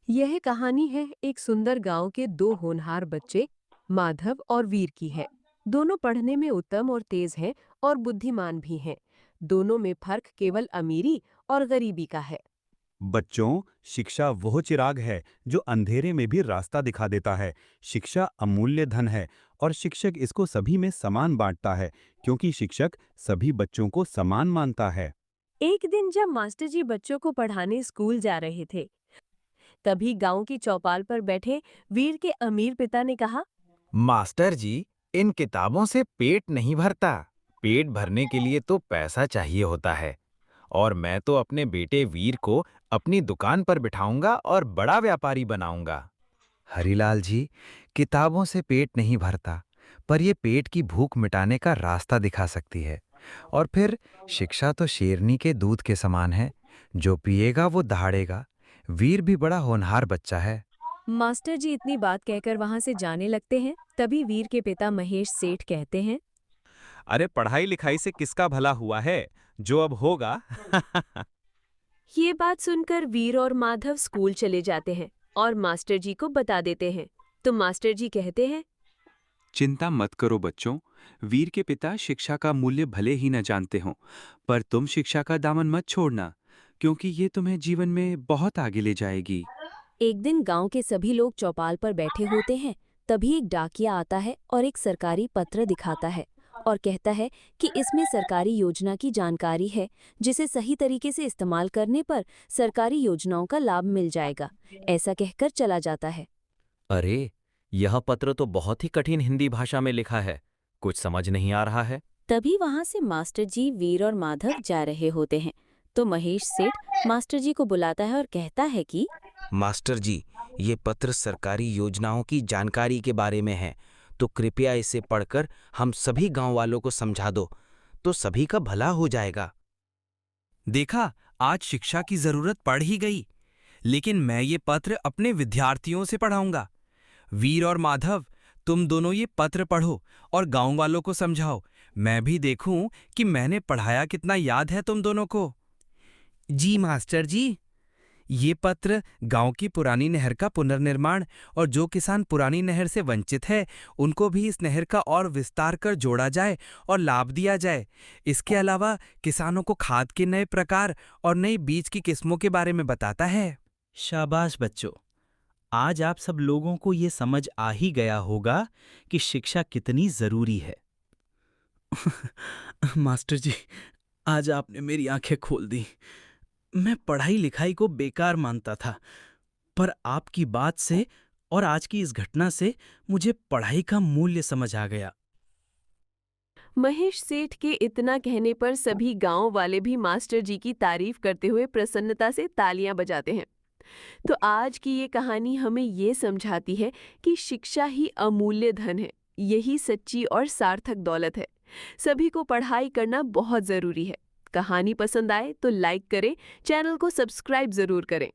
यह कहानी है एक सुंदर गांव के दो होनहार बच्चे माधव और वीर की है। दोनों पढ़ने में उत्तम और तेज हैं और बुद्धिमान भी हैं। दोनों में फर्क केवल अमीरी और गरीबी का है। बच्चों, शिक्षा वह चिराग है जो अंधेरे में भी रास्ता दिखा देता है। शिक्षा अमूल्य धन है और शिक्षक इसको सभी में समान बांटता है, क्योंकि शिक्षक सभी बच्चों को समान मानता है। एक दिन जब मास्टर जी बच्चों को पढ़ाने स्कूल जा रहे थे, तभी गांव की चौपाल पर बैठे वीर के अमीर पिता ने कहा। मास्टर जी, इन किताबों से पेट नहीं भरता। पेट भरने के लिए तो पैसा चाहिए होता है। और मैं तो अपने बेटे वीर को अपनी दुकान पर बिठाऊंगा और बड़ा व्यापारी बनाऊंगा। हरीलाल जी, किताबों से पेट नहीं भरता, पर ये पेट की भूख मिटाने का रास्ता दिखा सकती है। और फिर शिक्षा तो शेरनी के दूध के समान है, जो पिएगा वो दहाड़ेगा। वीर भी बड़ा होनहार बच्चा है। मास्टर जी इतनी बात कहकर वहां से जाने लगते हैं। तभी वीर के पिता महेश सेठ कहते हैं। अरे पढ़ाई लिखाई से किसका भला हुआ है, जो अब होगा। ये बात सुनकर वीर और माधव स्कूल चले जाते हैं और मास्टर जी को बता देते हैं। तो मास्टर जी कहते हैं। चिंता मत करो बच्चों। वीर के पिता शिक्षा का मूल्य भले ही न जानते हों, पर तुम शिक्षा का दामन मत छोड़ना, क्योंकि ये तुम्हें जीवन में बहुत आगे ले जाएगी। एक दिन गांव के सभी लोग चौपाल पर बैठे होते हैं। तभी एक डाकिया आता है और एक सरकारी पत्र दिखाता है और कहता है कि इसमें सरकारी योजना की जानकारी है, जिसे सही तरीके से इस्तेमाल करने पर सरकारी योजनाओं का लाभ मिल जाएगा। ऐसा कहकर चला जाता है। अरे, यह पत्र तो बहुत ही कठिन हिंदी भाषा में लिखा है। कुछ समझ नहीं आ रहा है। तभी वहां से मास्टर जी वीर और माधव जा रहे होते हैं। तो महेश सेठ मास्टर जी को बुलाता है और कहता है कि मास्टर जी, ये पत्र सरकारी योजनाओं की जानकारी के बारे में है, तो कृपया इसे पढ़कर हम सभी गांव वालों को समझा दो, तो सभी का भला हो जाएगा। देखा, आज शिक्षा की जरूरत पड़ ही गई। लेकिन मैं ये पत्र अपने विद्यार्थियों से पढ़ाऊंगा। वीर और माधव, तुम दोनों ये पत्र पढ़ो और गांव वालों को समझाओ। मैं भी देखूं कि मैंने पढ़ाया कितना याद है तुम दोनों को। जी मास्टर जी, ये पत्र गांव की पुरानी नहर का पुनर्निर्माण और जो किसान पुरानी नहर से वंचित है, उनको भी इस नहर का और विस्तार कर जोड़ा जाए और लाभ दिया जाए। इसके अलावा किसानों को खाद के नए प्रकार और नई बीज की किस्मों के बारे में बताता है। शाबाश बच्चों, आज आप सब लोगों को ये समझ आ ही गया होगा कि शिक्षा कितनी जरूरी है। मास्टर जी, आज आपने मेरी आंखें खोल दी। मैं पढ़ाई लिखाई को बेकार मानता था, पर आपकी बात से और आज की इस घटना से मुझे पढ़ाई का मूल्य समझ आ गया। महेश सेठ के इतना कहने पर सभी गांव वाले भी मास्टर जी की तारीफ करते हुए प्रसन्नता से तालियां बजाते हैं। तो आज की ये कहानी हमें ये समझाती है कि शिक्षा ही अमूल्य धन है। यही सच्ची और सार्थक दौलत है। सभी को पढ़ाई करना बहुत जरूरी है। कहानी पसंद आए तो लाइक करें, चैनल को सब्सक्राइब जरूर करें।